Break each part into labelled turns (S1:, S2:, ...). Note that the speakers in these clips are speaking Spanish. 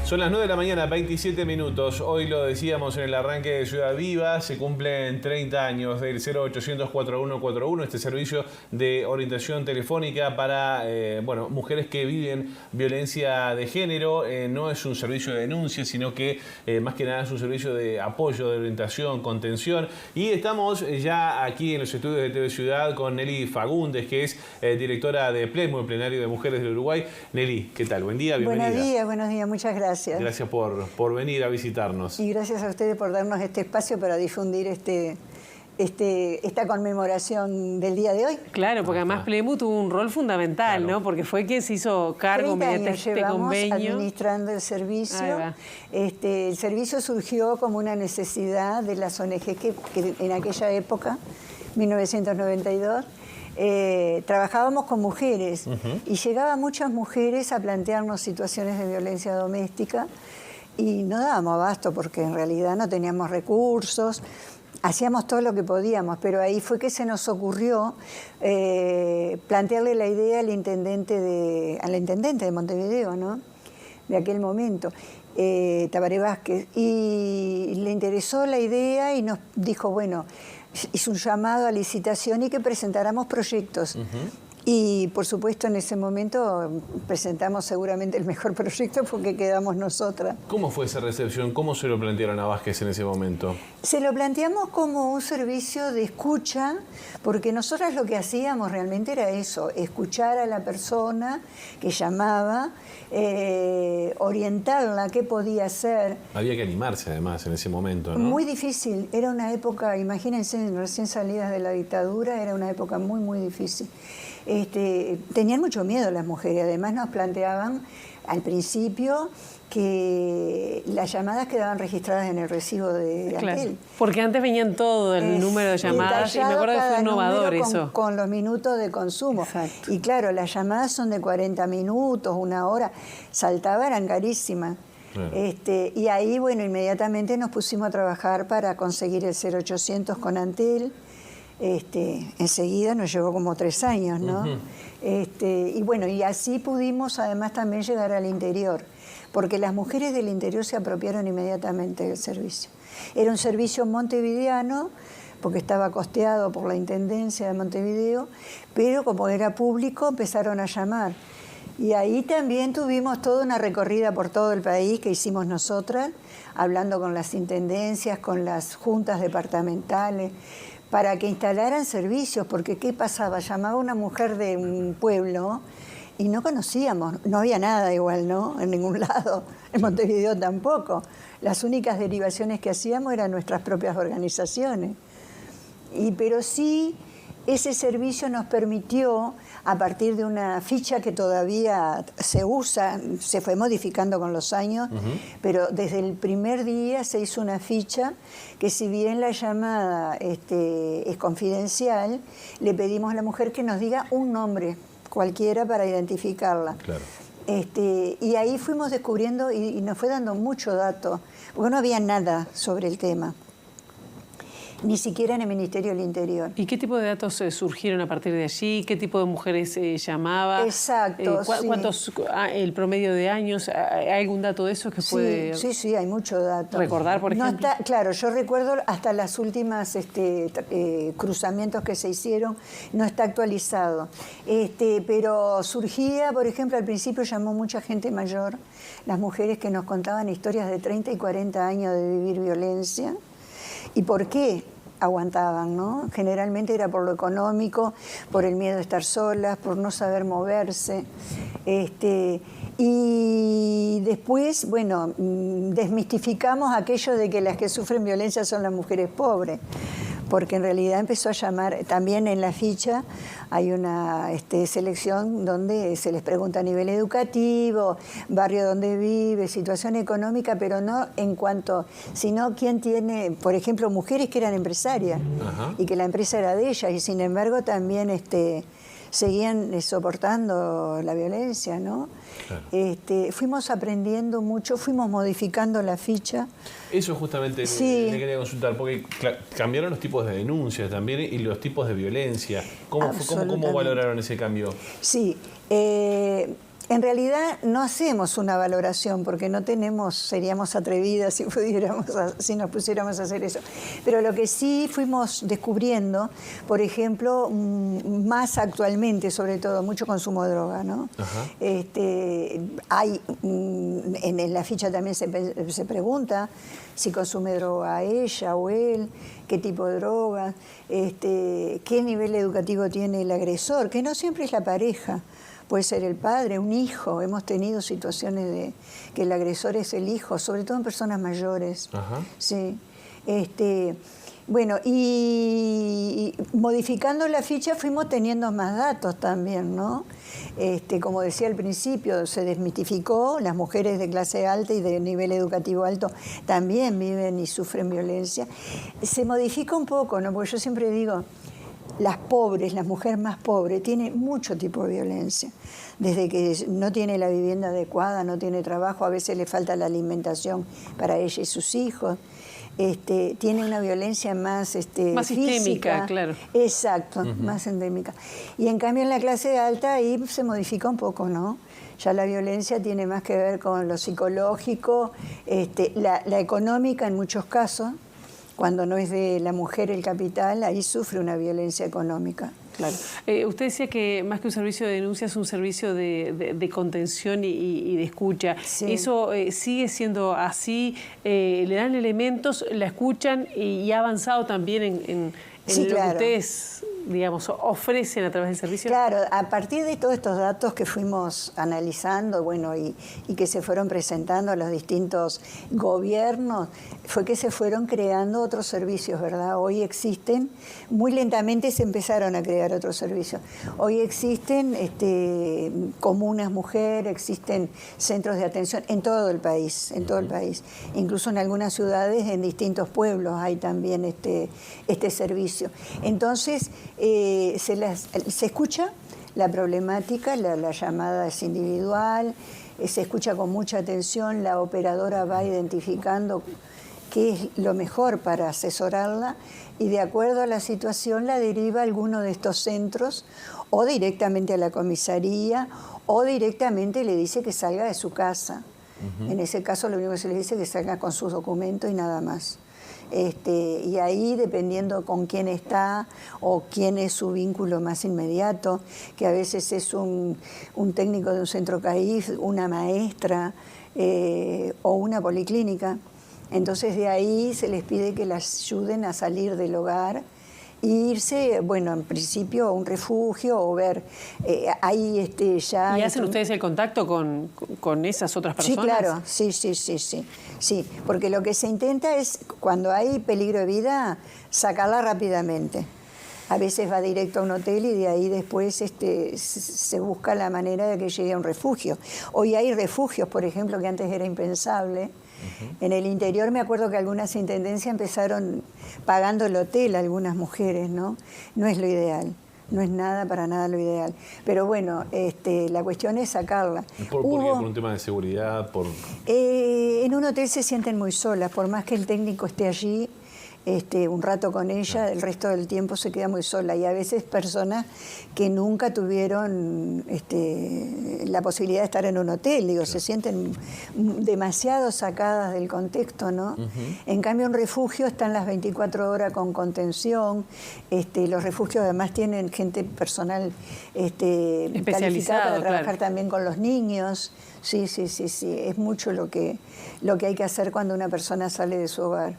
S1: Son las 9 de la mañana, 27 minutos. Hoy lo decíamos en el arranque de Ciudad Viva, se cumplen 30 años del 0800 4141, este servicio de orientación telefónica para mujeres que viven violencia de género. No es un servicio de denuncia, sino que más que nada es un servicio de apoyo, de orientación, contención. Y estamos ya aquí en los estudios de TV Ciudad con Nelly Fagundes, que es directora de PLEMU, el Plenario de Mujeres del Uruguay. Nelly, ¿qué tal? Buen día, bienvenida.
S2: Buenos días, muchas gracias.
S1: Gracias por venir a visitarnos.
S2: Y gracias a ustedes por darnos este espacio para difundir esta conmemoración del día de hoy.
S3: Claro, porque además PLEMU tuvo un rol fundamental,
S1: claro,
S3: ¿no? Porque fue quien se hizo cargo mediante este convenio.
S2: Administrando el servicio. El servicio surgió como una necesidad de las ONG que en aquella época, 1992, trabajábamos con mujeres y llegaban muchas mujeres a plantearnos situaciones de violencia doméstica y no dábamos abasto porque en realidad no teníamos recursos, hacíamos todo lo que podíamos, pero ahí fue que se nos ocurrió plantearle la idea al intendente de Montevideo, ¿no? De aquel momento, Tabaré Vázquez, y le interesó la idea y nos dijo, bueno, hizo un llamado a licitación y que presentáramos proyectos. Y por supuesto en ese momento presentamos seguramente el mejor proyecto porque quedamos nosotras.
S1: ¿Cómo fue esa recepción? ¿Cómo se lo plantearon a Vázquez en ese momento?
S2: Se lo planteamos como un servicio de escucha, porque nosotras lo que hacíamos realmente era eso, escuchar a la persona que llamaba, orientarla, qué podía hacer. Había
S1: que animarse además en ese momento, ¿no?
S2: Muy difícil, era una época, imagínense, recién salidas de la dictadura, era una época muy, muy difícil. Tenían mucho miedo las mujeres, además nos planteaban al principio que las llamadas quedaban registradas en el recibo de Antel. Claro,
S3: porque antes venían todo el número de llamadas y me acuerdo que fue innovador eso.
S2: Con los minutos de consumo.
S3: Exacto.
S2: Y claro, las llamadas son de 40 minutos, una hora, saltaba, eran carísimas. Claro. Y ahí, bueno, inmediatamente nos pusimos a trabajar para conseguir el 0800 con Antel. Enseguida nos llevó como 3 años, ¿no? Y bueno, y así pudimos además también llegar al interior, porque las mujeres del interior se apropiaron inmediatamente del servicio. Era un servicio montevideano, porque estaba costeado por la Intendencia de Montevideo, pero como era público empezaron a llamar. Y ahí también tuvimos toda una recorrida por todo el país que hicimos nosotras, hablando con las intendencias, con las juntas departamentales, para que instalaran servicios, porque ¿qué pasaba? Llamaba una mujer de un pueblo y no conocíamos, no había nada igual, ¿no? En ningún lado, en Montevideo tampoco. Las únicas derivaciones que hacíamos eran nuestras propias organizaciones. Pero sí, ese servicio nos permitió, a partir de una ficha que todavía se usa, se fue modificando con los años, pero desde el primer día se hizo una ficha que, si bien la llamada es confidencial, le pedimos a la mujer que nos diga un nombre cualquiera para identificarla. Claro. Y ahí fuimos descubriendo y nos fue dando mucho dato, porque no había nada sobre el tema. Ni siquiera en el Ministerio del Interior.
S3: ¿Y qué tipo de datos surgieron a partir de allí? ¿Qué tipo de mujeres llamaba?
S2: Exacto,
S3: ¿Cuántos, el promedio de años? ¿Hay algún dato de eso que puede...?
S2: Sí, hay mucho dato.
S3: ¿Recordar, por ejemplo?
S2: No está, claro, yo recuerdo hasta las últimas cruzamientos que se hicieron, no está actualizado. Pero surgía, por ejemplo, al principio llamó mucha gente mayor, las mujeres que nos contaban historias de 30 y 40 años de vivir violencia. ¿Y por qué aguantaban, no? Generalmente era por lo económico, por el miedo a estar solas, por no saber moverse. Y después, bueno, desmistificamos aquello de que las que sufren violencia son las mujeres pobres, porque en realidad empezó a llamar, también en la ficha hay una selección donde se les pregunta a nivel educativo, barrio donde vive, situación económica, pero no en cuanto, sino quién tiene, por ejemplo, mujeres que eran empresarias y que la empresa era de ellas y sin embargo también seguían soportando la violencia, ¿no? Claro. Fuimos aprendiendo mucho, fuimos modificando la ficha.
S1: Eso justamente le quería consultar, porque cambiaron los tipos de denuncias también y los tipos de violencia. ¿Cómo valoraron ese cambio?
S2: Sí, En realidad no hacemos una valoración porque no seríamos atrevidas si nos pusiéramos a hacer eso. Pero lo que sí fuimos descubriendo, por ejemplo, más actualmente, sobre todo, mucho consumo de droga, ¿no? Hay, en la ficha también se pregunta si consume droga ella o él, qué tipo de droga, qué nivel educativo tiene el agresor, que no siempre es la pareja. Puede ser el padre, un hijo. Hemos tenido situaciones de que el agresor es el hijo, sobre todo en personas mayores.
S1: Ajá.
S2: Sí. Bueno, y modificando la ficha fuimos teniendo más datos también, ¿no? Como decía al principio, se desmitificó, las mujeres de clase alta y de nivel educativo alto también viven y sufren violencia. Se modifica un poco, ¿no? Porque yo siempre digo, las pobres, las mujeres más pobres, tienen mucho tipo de violencia. Desde que no tiene la vivienda adecuada, no tiene trabajo, a veces le falta la alimentación para ella y sus hijos. Tiene una violencia más
S3: más
S2: física.
S3: sistémica, claro.
S2: Exacto, más endémica. Y en cambio en la clase alta ahí se modifica un poco, ¿no? Ya la violencia tiene más que ver con lo psicológico, la económica en muchos casos. Cuando no es de la mujer el capital, ahí sufre una violencia económica.
S3: Claro. Usted decía que más que un servicio de denuncia es un servicio de contención y de escucha.
S2: Sí.
S3: ¿Eso sigue siendo así? ¿Le dan elementos, la escuchan y ha avanzado también en
S2: Sí,
S3: lo
S2: claro.
S3: que ustedes, digamos, ofrecen a través del servicio?
S2: Claro, a partir de todos estos datos que fuimos analizando, bueno, y que se fueron presentando a los distintos gobiernos, fue que se fueron creando otros servicios, ¿verdad? Hoy existen, muy lentamente se empezaron a crear otros servicios. Hoy existen comunas mujer, existen centros de atención en todo el país, el país. Incluso en algunas ciudades, en distintos pueblos hay también este servicio. Entonces, se escucha la problemática, la llamada es individual, se escucha con mucha atención, la operadora va identificando qué es lo mejor para asesorarla y de acuerdo a la situación la deriva a alguno de estos centros o directamente a la comisaría o directamente le dice que salga de su casa. En ese caso lo único que se le dice es que salga con sus documentos y nada más. Y ahí, dependiendo con quién está o quién es su vínculo más inmediato, que a veces es un técnico de un centro CAIF, una maestra o una policlínica, entonces de ahí se les pide que las ayuden a salir del hogar e irse, bueno, en principio a un refugio o ver, ahí ya...
S3: ¿Y hacen ustedes el contacto con esas otras personas?
S2: Sí, claro, sí, porque lo que se intenta es, cuando hay peligro de vida, sacarla rápidamente. A veces va directo a un hotel y de ahí después se busca la manera de que llegue a un refugio. Hoy hay refugios, por ejemplo, que antes era impensable. En el interior me acuerdo que algunas intendencias empezaron pagando el hotel a algunas mujeres, ¿no? No es lo ideal. No es para nada lo ideal. Pero bueno, la cuestión es sacarla.
S1: ¿Por qué? ¿Por un tema de seguridad?
S2: En un hotel se sienten muy solas, por más que el técnico esté allí un rato con ella, el resto del tiempo se queda muy sola. Y a veces personas que nunca tuvieron la posibilidad de estar en un hotel, digo, se sienten demasiado sacadas del contexto, ¿no? En cambio, un refugio están las 24 horas con contención. Los refugios además tienen gente personal calificada para trabajar también con los niños. Sí, es mucho lo que hay que hacer cuando una persona sale de su hogar.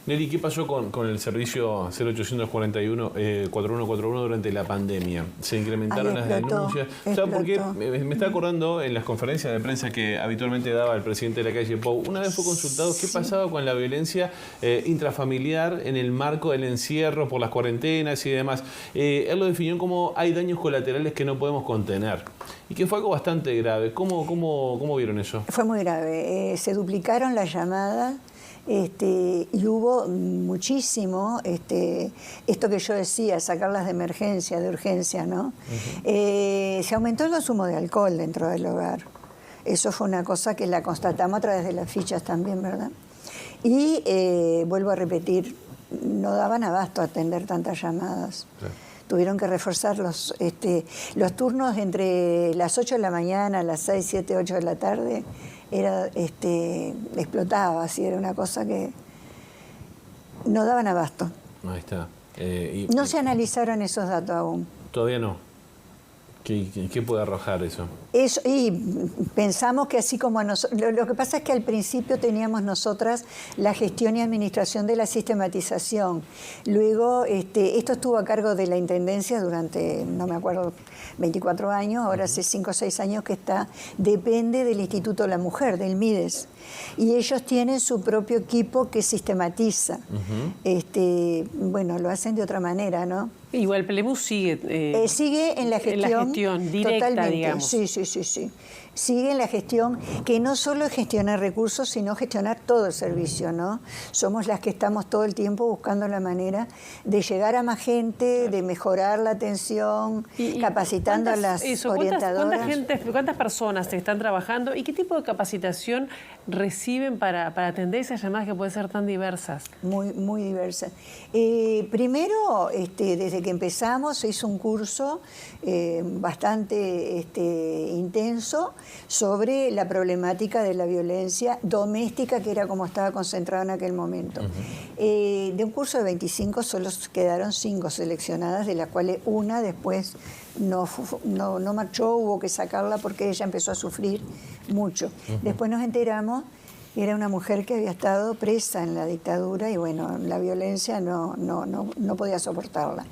S1: Nelly, ¿qué pasó con el servicio 0841 durante la pandemia? ¿Se incrementaron las denuncias? Porque me está acordando en las conferencias de prensa que habitualmente daba el presidente de la calle Pou, una vez fue consultado qué pasaba con la violencia intrafamiliar en el marco del encierro por las cuarentenas y demás. Él lo definió como hay daños colaterales que no podemos contener. Y que fue algo bastante grave. ¿Cómo vieron eso?
S2: Fue muy grave. Se duplicaron las llamadas. Y hubo muchísimo, esto que yo decía, sacarlas de emergencia, de urgencia, ¿no? Se aumentó el consumo de alcohol dentro del hogar. Eso fue una cosa que la constatamos a través de las fichas también, ¿verdad? Y vuelvo a repetir, no daban abasto a atender tantas llamadas. Claro. tuvieron que reforzar los turnos entre las 8 de la mañana, las 6, 7, 8 de la tarde, explotaba, así era una cosa que no daban abasto.
S1: Ahí está.
S2: No se analizaron esos datos aún.
S1: Todavía no. ¿Qué puede arrojar eso?
S2: Y pensamos que así como lo que pasa es que al principio teníamos nosotras la gestión y administración de la sistematización. Luego esto estuvo a cargo de la Intendencia durante, no me acuerdo, 24 años, ahora hace 5 o 6 años que depende del Instituto de la Mujer, del MIDES. Y ellos tienen su propio equipo que sistematiza. Bueno, lo hacen de otra manera, ¿no?
S3: Igual el PLEMU sigue...
S2: sigue en la gestión
S3: directa,
S2: totalmente,
S3: digamos.
S2: Sí. Sigue en la gestión, que no solo es gestionar recursos, sino gestionar todo el servicio, ¿no? Somos las que estamos todo el tiempo buscando la manera de llegar a más gente, de mejorar la atención, capacitando a las orientadoras.
S3: ¿Cuántas personas están trabajando y qué tipo de capacitación reciben para atender esas llamadas que pueden ser tan diversas?
S2: Muy diversas. Primero, desde que empezamos, se hizo un curso bastante intenso sobre la problemática de la violencia doméstica, que era como estaba concentrado en aquel momento. De un curso de 25 solo quedaron 5 seleccionadas, de las cuales una después no marchó, hubo que sacarla porque ella empezó a sufrir mucho. Después nos enteramos que era una mujer que había estado presa en la dictadura y bueno, la violencia no podía soportarla.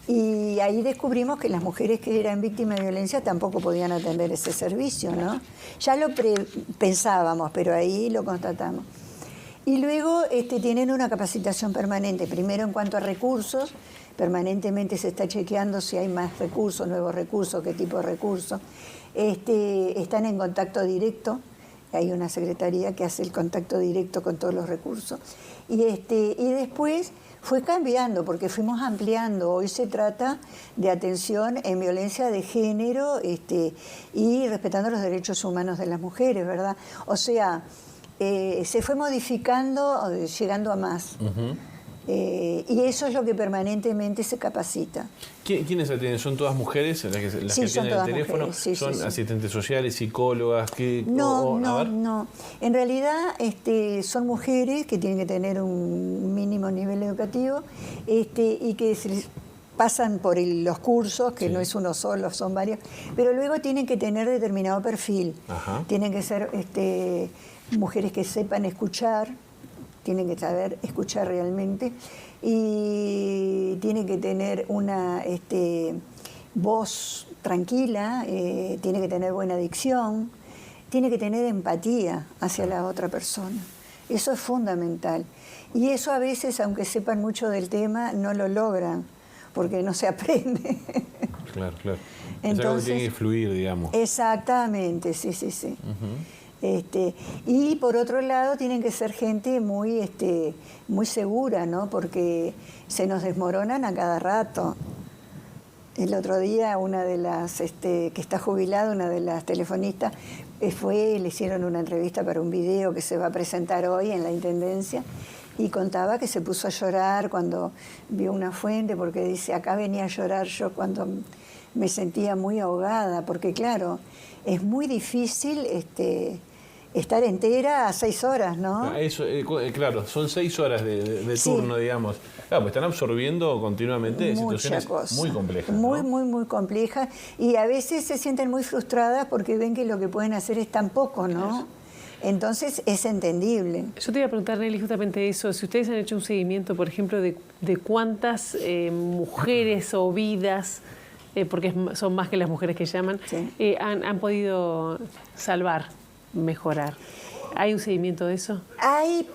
S2: Y ahí descubrimos que las mujeres que eran víctimas de violencia tampoco podían atender ese servicio, ¿no? Ya lo pensábamos, pero ahí lo constatamos. Y luego tienen una capacitación permanente, primero en cuanto a recursos, permanentemente se está chequeando si hay más recursos, nuevos recursos, qué tipo de recursos. Están en contacto directo, hay una secretaría que hace el contacto directo con todos los recursos. Y después fue cambiando porque fuimos ampliando. Hoy se trata de atención en violencia de género y respetando los derechos humanos de las mujeres, ¿verdad? O sea, se fue modificando, llegando a más. Y eso es lo que permanentemente se capacita.
S1: ¿Quiénes atienden? ¿Son todas mujeres las que atienden el teléfono?
S2: Mujeres,
S1: ¿Son asistentes sociales, psicólogas?
S2: No. En realidad son mujeres que tienen que tener un mínimo nivel educativo y que pasan por los cursos, que no es uno solo, son varios, pero luego tienen que tener determinado perfil. Tienen que ser mujeres que sepan escuchar, tienen que saber escuchar realmente y tienen que tener una voz tranquila, tiene que tener buena dicción, tiene que tener empatía hacia la otra persona. Eso es fundamental. Y eso a veces, aunque sepan mucho del tema, no lo logran, porque no se aprende.
S1: Claro.
S2: Entonces,
S1: es algo que tiene que fluir, digamos.
S2: Exactamente, sí. Y por otro lado tienen que ser gente muy segura, ¿no? Porque se nos desmoronan a cada rato. El otro día una de las que está jubilada, una de las telefonistas, le hicieron una entrevista para un video que se va a presentar hoy en la Intendencia y contaba que se puso a llorar cuando vio una fuente, porque dice, acá venía a llorar yo cuando me sentía muy ahogada, porque claro, es muy difícil estar entera a 6 horas, ¿no?
S1: Eso, claro, son 6 horas de turno, digamos. Claro, pues están absorbiendo continuamente situaciones muy complejas.
S2: Muy complejas. Y a veces se sienten muy frustradas porque ven que lo que pueden hacer es tan poco, ¿no? Entonces es entendible.
S3: Yo te iba a preguntar, Nelly, justamente eso. Si ustedes han hecho un seguimiento, por ejemplo, de cuántas mujeres o vidas, porque son más que las mujeres que llaman, han podido salvar, mejorar. ¿Hay un seguimiento de eso?
S2: Hay,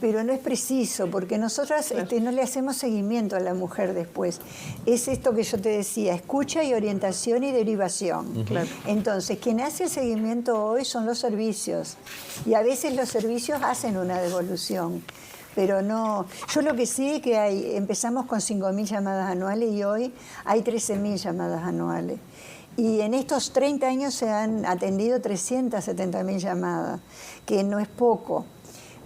S2: pero no es preciso, porque nosotras no le hacemos seguimiento a la mujer después. Es esto que yo te decía, escucha y orientación y derivación.
S3: Claro.
S2: Entonces, quien hace el seguimiento hoy son los servicios. Y a veces los servicios hacen una devolución. Pero no, yo lo que sé es que empezamos con 5.000 llamadas anuales y hoy hay 13.000 llamadas anuales. Y en estos 30 años se han atendido 370.000 llamadas, que no es poco.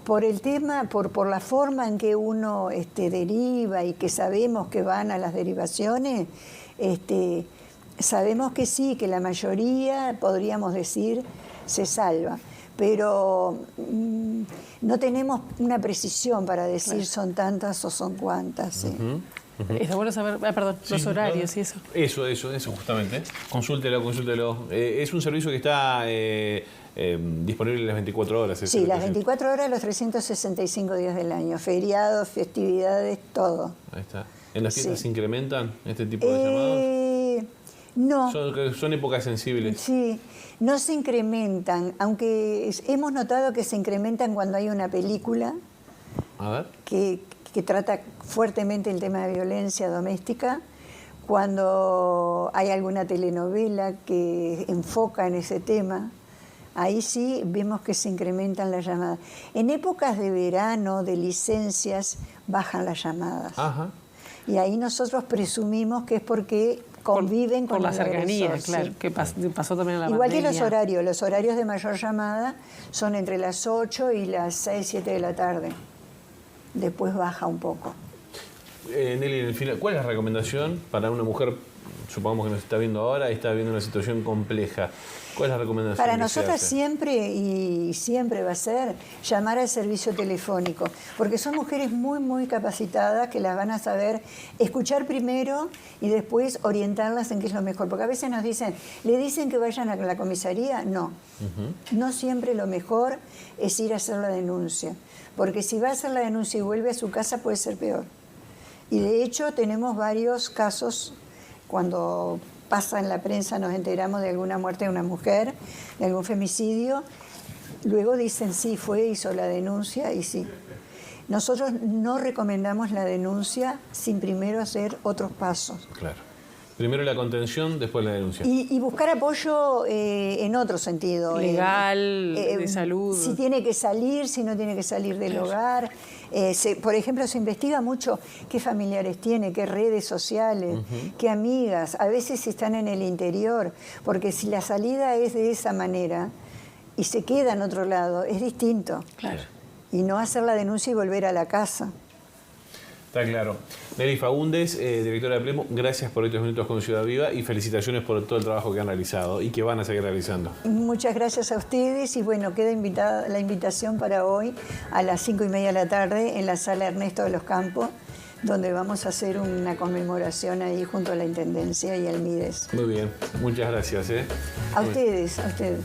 S2: Por el tema, por la forma en que uno deriva y que sabemos que van a las derivaciones, sabemos que sí, que la mayoría, podríamos decir, se salva. Pero no tenemos una precisión para decir son tantas o son cuantas. ¿Sí?
S3: Está bueno saber, perdón, sí, los horarios y eso.
S1: Eso justamente. Consúltelo. Es un servicio que está disponible las 24 horas.
S2: Sí, las 24 horas, los 365 días del año. Feriados, festividades, todo.
S1: Ahí está. ¿En las fiestas se incrementan este tipo de llamados?
S2: No.
S1: Son épocas sensibles.
S2: Sí, no se incrementan, aunque hemos notado que se incrementan cuando hay una película que trata fuertemente el tema de violencia doméstica, cuando hay alguna telenovela que enfoca en ese tema. Ahí sí vemos que se incrementan las llamadas. En épocas de verano, de licencias, bajan las llamadas.
S1: Ajá.
S2: Y ahí nosotros presumimos que es porque conviven con
S3: la cercanía,
S2: agresor,
S3: claro,
S2: sí.
S3: que pasó también en la
S2: Igual
S3: pandemia.
S2: que los horarios de mayor llamada son entre las 8 y las 6, 7 de la tarde. Después baja un poco.
S1: Nelly, en el final, ¿cuál es la recomendación para una mujer, supongamos que nos está viendo ahora y está viendo una situación compleja? ¿Cuál es la recomendación?
S2: Para nosotras siempre, y siempre va a ser, llamar al servicio telefónico, porque son mujeres muy, muy capacitadas que las van a saber escuchar primero y después orientarlas en qué es lo mejor. Porque a veces nos dicen, ¿le dicen que vayan a la comisaría? No. No siempre lo mejor es ir a hacer la denuncia, porque si va a hacer la denuncia y vuelve a su casa puede ser peor. Y de hecho tenemos varios casos cuando pasa en la prensa, nos enteramos de alguna muerte de una mujer, de algún femicidio, luego dicen sí, hizo la denuncia y sí. Nosotros no recomendamos la denuncia sin primero hacer otros pasos.
S1: Claro. Primero la contención, después la denuncia.
S2: Y buscar apoyo en otro sentido.
S3: Legal, de salud.
S2: Si tiene que salir, si no tiene que salir del hogar. Por ejemplo, se investiga mucho qué familiares tiene, qué redes sociales, qué amigas. A veces si están en el interior, porque si la salida es de esa manera y se queda en otro lado, es distinto.
S3: Claro.
S2: Y no hacer la denuncia y volver a la casa.
S1: Está claro. Nelly Faúndez, directora de Plemo, gracias por estos minutos con Ciudad Viva y felicitaciones por todo el trabajo que han realizado y que van a seguir realizando.
S2: Muchas gracias a ustedes y bueno, queda la invitación para hoy a las 5:30 de la tarde en la sala Ernesto de los Campos, donde vamos a hacer una conmemoración ahí junto a la Intendencia y al MIDES.
S1: Muy bien, muchas gracias.
S2: A ustedes, a ustedes.